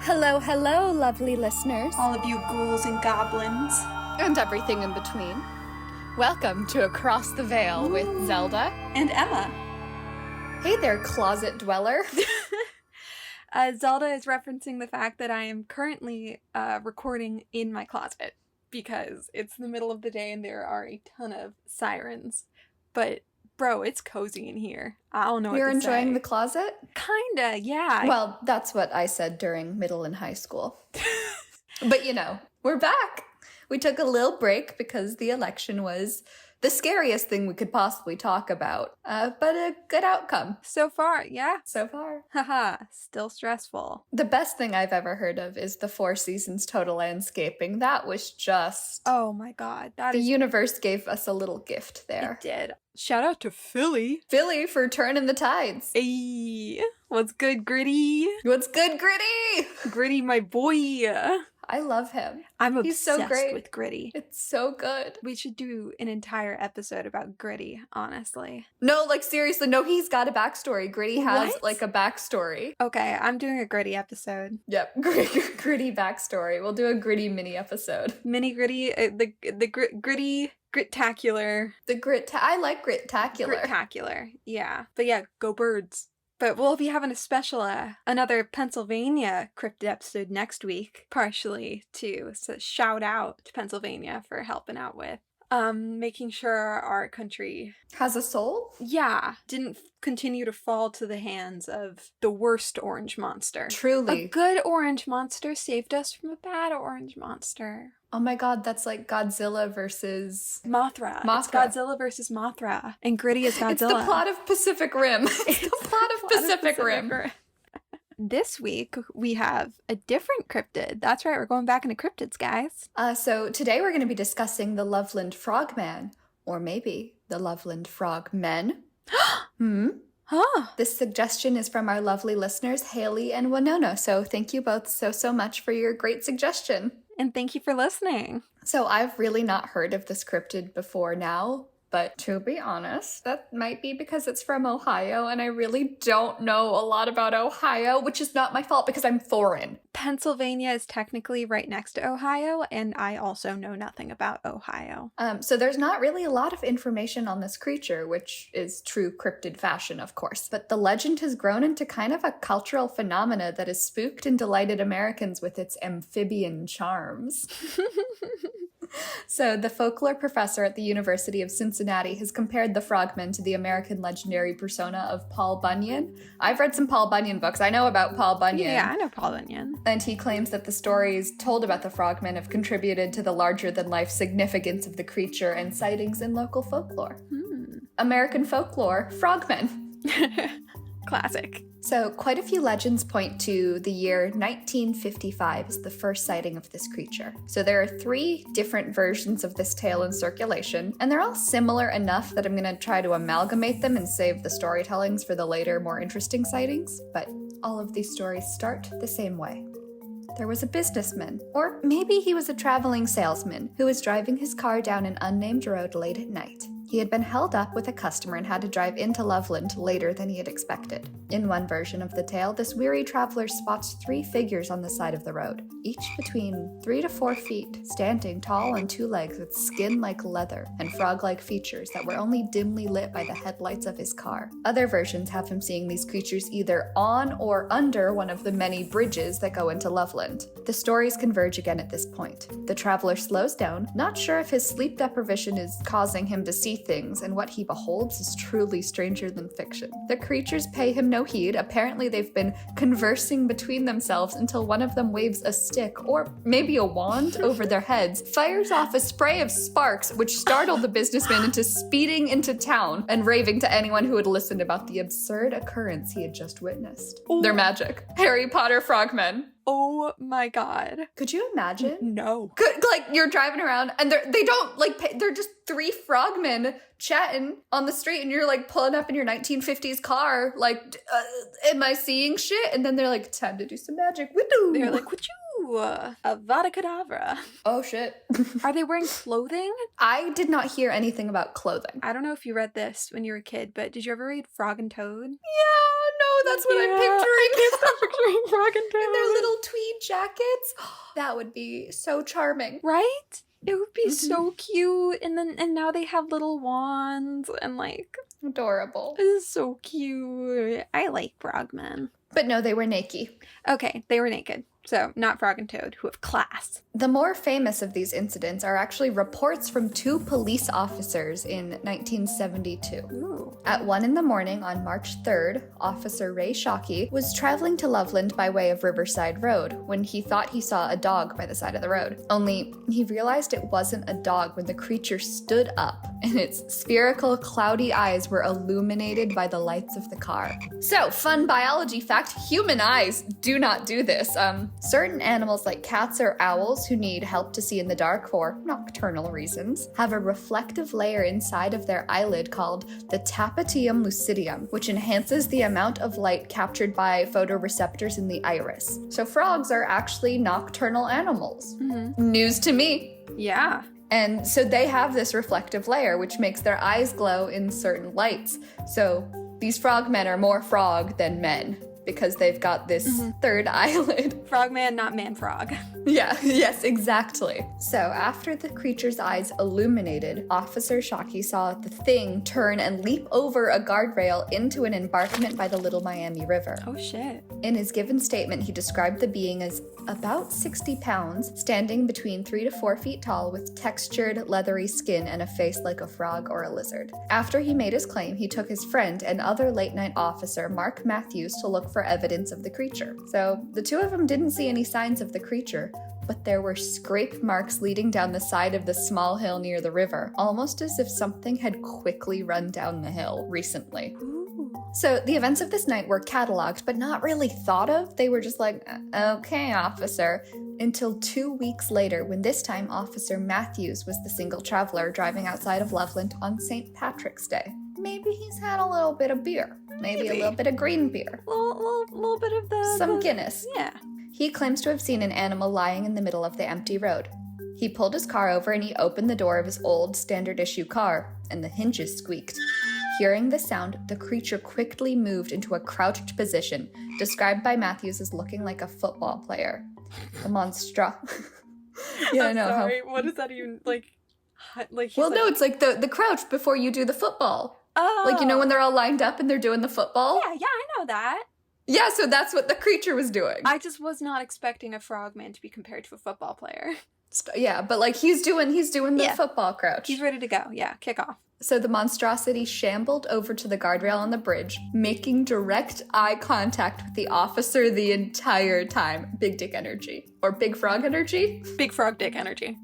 Hello, hello, lovely listeners. All of you ghouls and goblins. And everything in between. Welcome to Across the Veil with Zelda. And Emma. Hey there, closet dweller. Zelda is referencing the fact that I am currently recording in my closet because it's the middle of the day and there are a ton of sirens. But, bro, it's cozy in here. I don't know what to say. You're enjoying the closet? Kinda, yeah. Well, that's what I said during middle and high school. But you know, we're back. We took a little break because the election was the scariest thing we could possibly talk about. But a good outcome. So far, yeah. So far. Haha, still stressful. The best thing I've ever heard of is the Four Seasons Total Landscaping. That was just... Oh my god. The universe gave us a little gift there. It did. Shout out to Philly. Philly for turning the tides. Hey, what's good, Gritty? What's good, Gritty? Gritty, my boy. I love him. I'm He's so obsessed great. with Gritty. It's so good. We should do an entire episode about Gritty, honestly. No, like seriously, no, he's got a backstory. Gritty has What? like a backstory. Okay, I'm doing a Gritty episode. Yep, Gritty backstory. We'll do a Gritty mini episode. Mini Gritty, Gritty Grit-tacular. I like Grit-tacular. Grit-tacular, yeah. But yeah, go birds. But we'll be having a special, another Pennsylvania cryptid episode next week, partially to shout out to Pennsylvania for helping out with making sure our country Has a soul? yeah, didn't continue to fall to the hands of the worst orange monster. Truly. A good orange monster saved us from a bad orange monster. Oh my god, that's like Godzilla versus... Mothra. Mothra. It's Godzilla versus Mothra. And Gritty is Godzilla. It's the plot of Pacific Rim. It's the plot of Pacific Rim. This week, we have a different cryptid. That's right, we're going back into cryptids, guys. So today we're going to be discussing the Loveland Frogman. Or maybe the Loveland Frogmen. Huh. This suggestion is from our lovely listeners, Haley and Winona. So thank you both so much for your great suggestion. And thank you for listening. So I've really not heard of this cryptid before now, but to be honest, that might be because it's from Ohio, and I really don't know a lot about Ohio, which is not my fault because I'm foreign. Pennsylvania is technically right next to Ohio, and I also know nothing about Ohio. So there's not really a lot of information on this creature, which is true cryptid fashion, of course. But the legend has grown into kind of a cultural phenomena that has spooked and delighted Americans with its amphibian charms. So the folklore professor at the University of Cincinnati has compared the frogmen to the American legendary persona of Paul Bunyan. I've read some Paul Bunyan books. I know about Paul Bunyan. Yeah, I know Paul Bunyan. And he claims that the stories told about the frogmen have contributed to the larger-than-life significance of the creature and sightings in local folklore. American folklore, frogmen. Classic. So quite a few legends point to the year 1955 as the first sighting of this creature. So there are 3 different versions of this tale in circulation, and they're all similar enough that I'm going to try to amalgamate them and save the storytellings for the later, more interesting sightings. But all of these stories start the same way. There was a businessman, or maybe he was a traveling salesman, who was driving his car down an unnamed road late at night. He had been held up with a customer and had to drive into Loveland later than he had expected. In one version of the tale, this weary traveler spots 3 figures on the side of the road, each between 3 to 4 feet, standing tall on 2 legs with skin like leather and frog-like features that were only dimly lit by the headlights of his car. Other versions have him seeing these creatures either on or under one of the many bridges that go into Loveland. The stories converge again at this point. The traveler slows down, not sure if his sleep deprivation is causing him to see things, and what he beholds is truly stranger than fiction. The creatures pay him no heed. Apparently they've been conversing between themselves until one of them waves a stick, or maybe a wand, over their heads, fires off a spray of sparks, which startled the businessman into speeding into town and raving to anyone who would listen about the absurd occurrence he had just witnessed. Ooh. They're magic. Harry Potter frogmen. Oh my god. Could you imagine? No. Like, you're driving around and they don't, like, they're just 3 frogmen chatting on the street and you're, like, pulling up in your 1950s car, like, am I seeing shit? And then they're like, time to do some magic. Woo-doo. They're like, would you? Avada Kedavra. Oh, shit. Are they wearing clothing? I did not hear anything about clothing. I don't know if you read this when you were a kid, but did you ever read Frog and Toad? Yeah, no, that's what I'm picturing. I can't stop picturing Frog and Toad. In their little tweed jackets. That would be so charming. Right? It would be so cute. And now they have little wands and like Adorable. it is so cute. I like frogmen. But no, they were naked. Okay, they were naked. So, not Frog and Toad, who have class. The more famous of these incidents are actually reports from 2 police officers in 1972. Ooh. At 1 in the morning on March 3rd, Officer Ray Shockey was traveling to Loveland by way of Riverside Road when he thought he saw a dog by the side of the road. Only, he realized it wasn't a dog when the creature stood up and its spherical, cloudy eyes were illuminated by the lights of the car. So, fun biology fact, human eyes do not do this. Certain animals like cats or owls who need help to see in the dark for nocturnal reasons have a reflective layer inside of their eyelid called the tapetum lucidum, which enhances the amount of light captured by photoreceptors in the iris. So frogs are actually nocturnal animals. News to me. Yeah. And so they have this reflective layer, which makes their eyes glow in certain lights. So these frogmen are more frog than men, because they've got this third eyelid. Frogman, not man-frog. Yeah, yes, exactly. So after the creature's eyes illuminated, Officer Shockey saw the thing turn and leap over a guardrail into an embankment by the Little Miami River. Oh, shit. In his given statement, he described the being as about 60 pounds, standing between 3 to 4 feet tall with textured, leathery skin and a face like a frog or a lizard. After he made his claim, he took his friend and other late-night officer, Mark Matthews, to look for evidence of the creature. So the 2 of them didn't see any signs of the creature, but there were scrape marks leading down the side of the small hill near the river, almost as if something had quickly run down the hill recently. So the events of this night were cataloged, but not really thought of. They were just like, okay, officer, until 2 weeks later, when this time Officer Matthews was the single traveler driving outside of Loveland on St. Patrick's Day. Maybe he's had a little bit of beer. Maybe a little bit of green beer. Little bit of the Guinness. Yeah. He claims to have seen an animal lying in the middle of the empty road. He pulled his car over and he opened the door of his old standard issue car, and the hinges squeaked. Hearing the sound, the creature quickly moved into a crouched position, described by Matthews as looking like a football player. The monstra. Yeah, I know. Sorry, what is that even, like Well, no, it's like the crouch before you do the football. Oh. Like, you know when they're all lined up and they're doing the football? Yeah, I know that. Yeah, so that's what the creature was doing. I just was not expecting a frogman to be compared to a football player. Yeah, but like he's doing the football crouch. He's ready to go. Yeah, kick off. So the monstrosity shambled over to the guardrail on the bridge, making direct eye contact with the officer the entire time. Big dick energy. Or big frog energy? Big frog dick energy.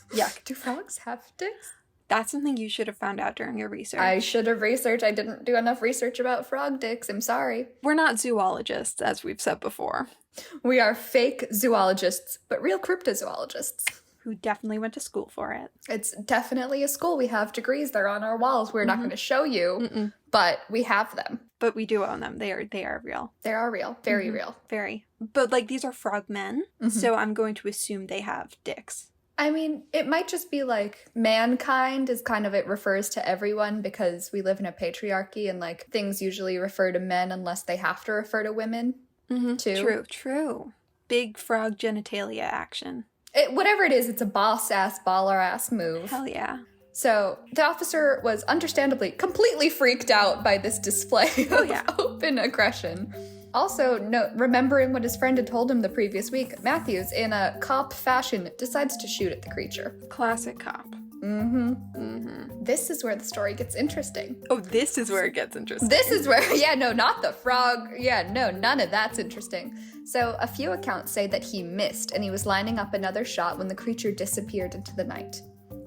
Yuck. Do frogs have dicks? That's something you should have found out during your research. I should have researched. I didn't do enough research about frog dicks. I'm sorry. We're not zoologists, as we've said before. We are fake zoologists, but real cryptozoologists. Who definitely went to school for it. It's definitely a school. We have degrees. They're on our walls. We're not going to show you, but we have them. But we do own them. They are real. They are real. Very real. Very. But like these are frogmen, so I'm going to assume they have dicks. I mean, it might just be like mankind is kind of, it refers to everyone because we live in a patriarchy and like things usually refer to men unless they have to refer to women too. True. Big frog genitalia action. Whatever it is, it's a boss-ass, baller-ass move. Hell yeah. So the officer was understandably completely freaked out by this display of open aggression. Also, remembering what his friend had told him the previous week, Matthews, in a cop fashion, decides to shoot at the creature. Classic cop. This is where the story gets interesting. Oh, this is where it gets interesting. This is where, not the frog. None of that's interesting. So a few accounts say that he missed and he was lining up another shot when the creature disappeared into the night.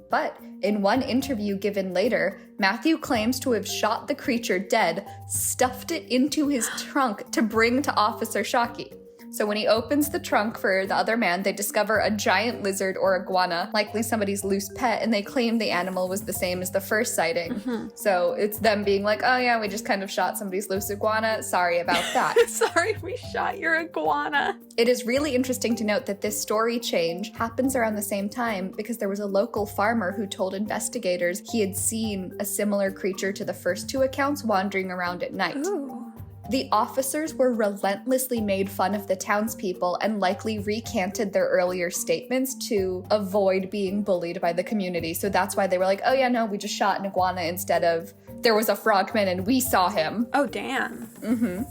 But in one interview given later, Matthew claims to have shot the creature dead, stuffed it into his trunk to bring to Officer Shockey. So when he opens the trunk for the other man, they discover a giant lizard or iguana, likely somebody's loose pet, and they claim the animal was the same as the first sighting. So it's them being like, oh yeah, we just kind of shot somebody's loose iguana. Sorry about that. Sorry, we shot your iguana. It is really interesting to note that this story change happens around the same time because there was a local farmer who told investigators he had seen a similar creature to the first 2 accounts wandering around at night. Ooh. The officers were relentlessly made fun of the townspeople and likely recanted their earlier statements to avoid being bullied by the community. So that's why they were like, oh yeah, no, we just shot an iguana instead of there was a frogman and we saw him. Oh, damn.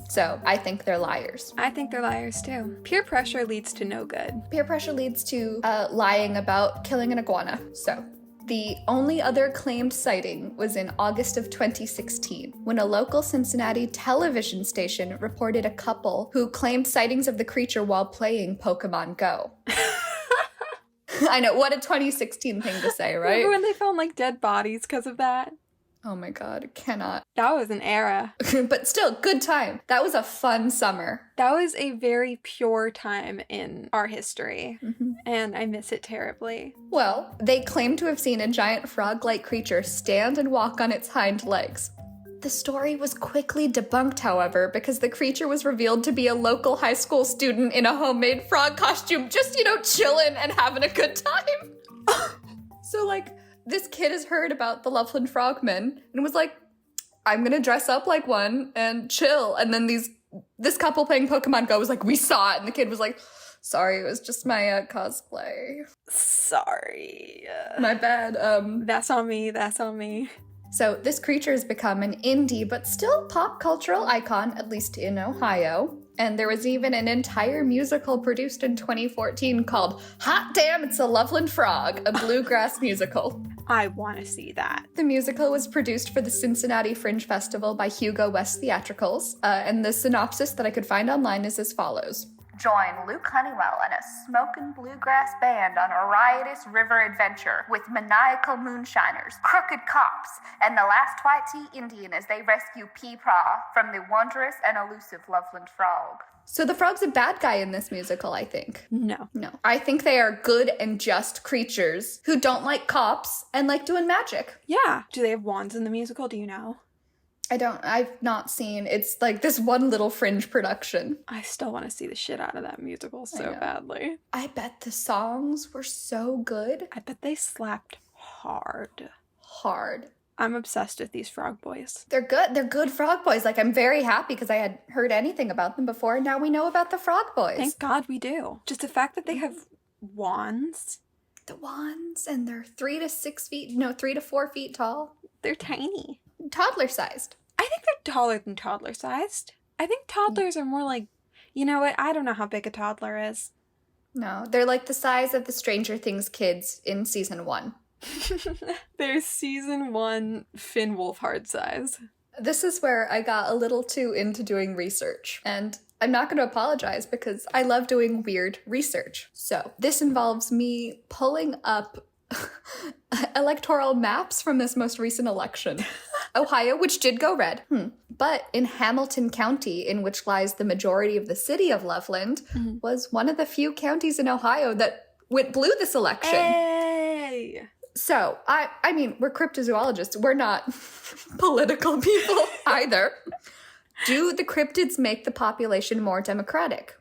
So I think they're liars. I think they're liars too. Peer pressure leads to no good. Peer pressure leads to lying about killing an iguana. So the only other claimed sighting was in August of 2016, when a local Cincinnati television station reported a couple who claimed sightings of the creature while playing Pokemon Go. I know, what a 2016 thing to say, right? Remember when they found like dead bodies because of that? Oh my god, cannot. That was an era. But still, good time. That was a fun summer. That was a very pure time in our history, and I miss it terribly. Well, they claim to have seen a giant frog-like creature stand and walk on its hind legs. The story was quickly debunked, however, because the creature was revealed to be a local high school student in a homemade frog costume, just, chilling and having a good time. So, this kid has heard about the Loveland Frogmen and was like, I'm gonna dress up like one and chill. And then this couple playing Pokemon Go was like, we saw it. And the kid was like, sorry, it was just my cosplay. Sorry. My bad. That's on me. So this creature has become an indie but still pop cultural icon, at least in Ohio. And there was even an entire musical produced in 2014 called Hot Damn, It's a Loveland Frog, a bluegrass musical. I want to see that. The musical was produced for the Cincinnati Fringe Festival by Hugo West Theatricals, and the synopsis that I could find online is as follows. Join Luke Honeywell and a smoking bluegrass band on a riotous river adventure with maniacal moonshiners, crooked cops, and the last White Tea Indian as they rescue Peepaw from the wondrous and elusive Loveland Frog. So the frog's a bad guy in this musical, I think. No. I think they are good and just creatures who don't like cops and like doing magic. Yeah. Do they have wands in the musical? Do you know? I've not seen, it's like this one little fringe production. I still want to see the shit out of that musical so badly. I bet the songs were so good. I bet they slapped hard. I'm obsessed with these frog boys. They're good. They're good frog boys. I'm very happy because I had heard anything about them before, and now we know about the frog boys. Thank God we do. Just the fact that they have wands. The wands, and they're 3 to 4 feet tall. They're tiny. Toddler-sized. I think they're taller than toddler-sized. I think toddlers are more like, you know what? I don't know how big a toddler is. No, they're like the size of the Stranger Things kids in season 1. They're season 1 Finn Wolfhard size. This is where I got a little too into doing research, and I'm not going to apologize because I love doing weird research. So this involves me pulling up electoral maps from this most recent election. Ohio, which did go red. But in Hamilton County, in which lies the majority of the city of Loveland, was one of the few counties in Ohio that went blue this election. Hey! So, I mean, we're cryptozoologists. We're not political people either. Do the cryptids make the population more democratic?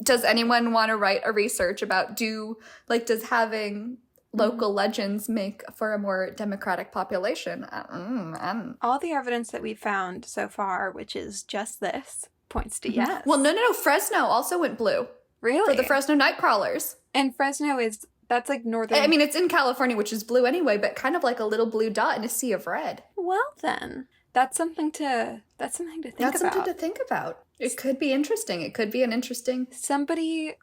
Does anyone want to write a research about does having local legends make for a more democratic population? All the evidence that we've found so far, which is just this, points to yes. Well, no. Fresno also went blue. Really? For the Fresno Nightcrawlers. And Fresno that's like northern. I mean, it's in California, which is blue anyway, but kind of like a little blue dot in a sea of red. Well, then. That's something to think about. It could be interesting. It could be an interesting... Somebody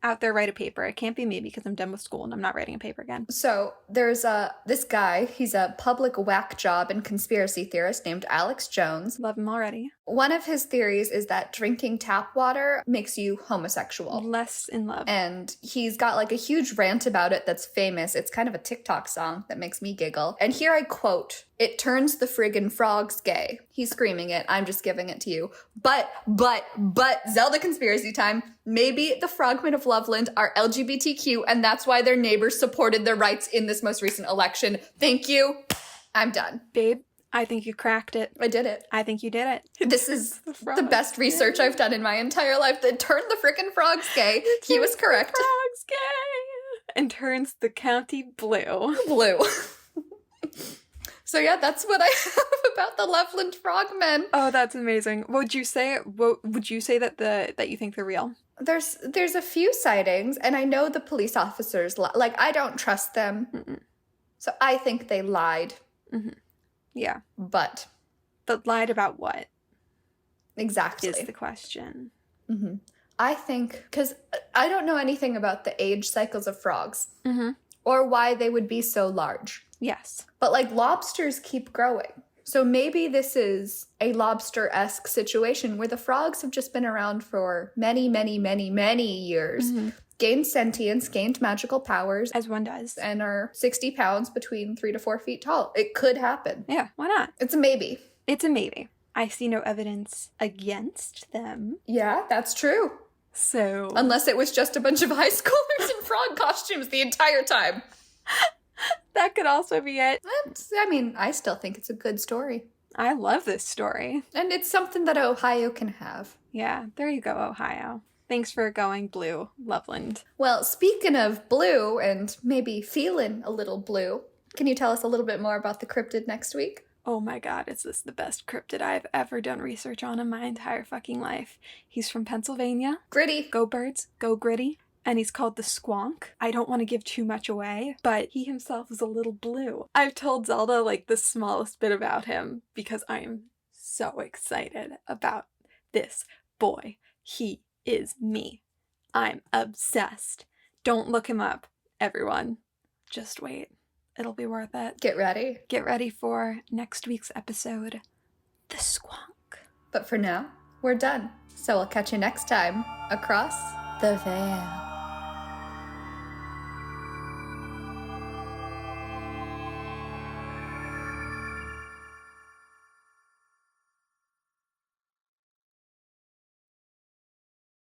out there write a paper. It can't be me because I'm done with school and I'm not writing a paper again. So there's this guy. He's a public whack job and conspiracy theorist named Alex Jones. Love him already. One of his theories is that drinking tap water makes you homosexual. Less in love. And he's got a huge rant about it that's famous. It's kind of a TikTok song that makes me giggle. And here I quote, "It turns the friggin' frogs gay." He's screaming it. I'm just giving it to you. But, Zelda conspiracy time. Maybe the Frogmen of Loveland are LGBTQ and that's why their neighbors supported their rights in this most recent election. Thank you. I'm done. Babe, I think you cracked it. I did it. I think you did it. This is the best research I've done in my entire life. That turned the frickin' frogs gay. He was correct. Frogs gay. And turns the county blue. Blue. So yeah, that's what I have about the Loveland Frogmen. Oh, that's amazing. What would you say? What would you say that you think they're real? There's a few sightings, and I know the police officers, like, I don't trust them. Mm-mm. So I think they lied. Mm-hmm. Yeah. But lied about what? Exactly. Is the question. Mm-hmm. I think, because I don't know anything about the age cycles of frogs Mm-hmm. or why they would be so large. Yes. But like lobsters keep growing. So maybe this is a lobster-esque situation where the frogs have just been around for many, many, many, many years, gained sentience, gained magical powers. As one does. And are 60 pounds between 3 to 4 feet tall. It could happen. Yeah, why not? It's a maybe. It's a maybe. I see no evidence against them. Yeah, that's true. So. Unless it was just a bunch of high schoolers in frog costumes the entire time. That could also be it. I still think it's a good story. I love this story. And it's something that Ohio can have. Yeah, there you go, Ohio. Thanks for going blue, Loveland. Well, speaking of blue and maybe feeling a little blue, can you tell us a little bit more about the cryptid next week? Oh my god, is this the best cryptid I've ever done research on in my entire fucking life. He's from Pennsylvania. Gritty. Go birds, go gritty. And he's called the Squonk. I don't want to give too much away, but he himself is a little blue. I've told Zelda, like, the smallest bit about him because I am so excited about this boy. He is me. I'm obsessed. Don't look him up, everyone. Just wait. It'll be worth it. Get ready. Get ready for next week's episode, The Squonk. But for now, we're done. So I'll catch you next time across the veil.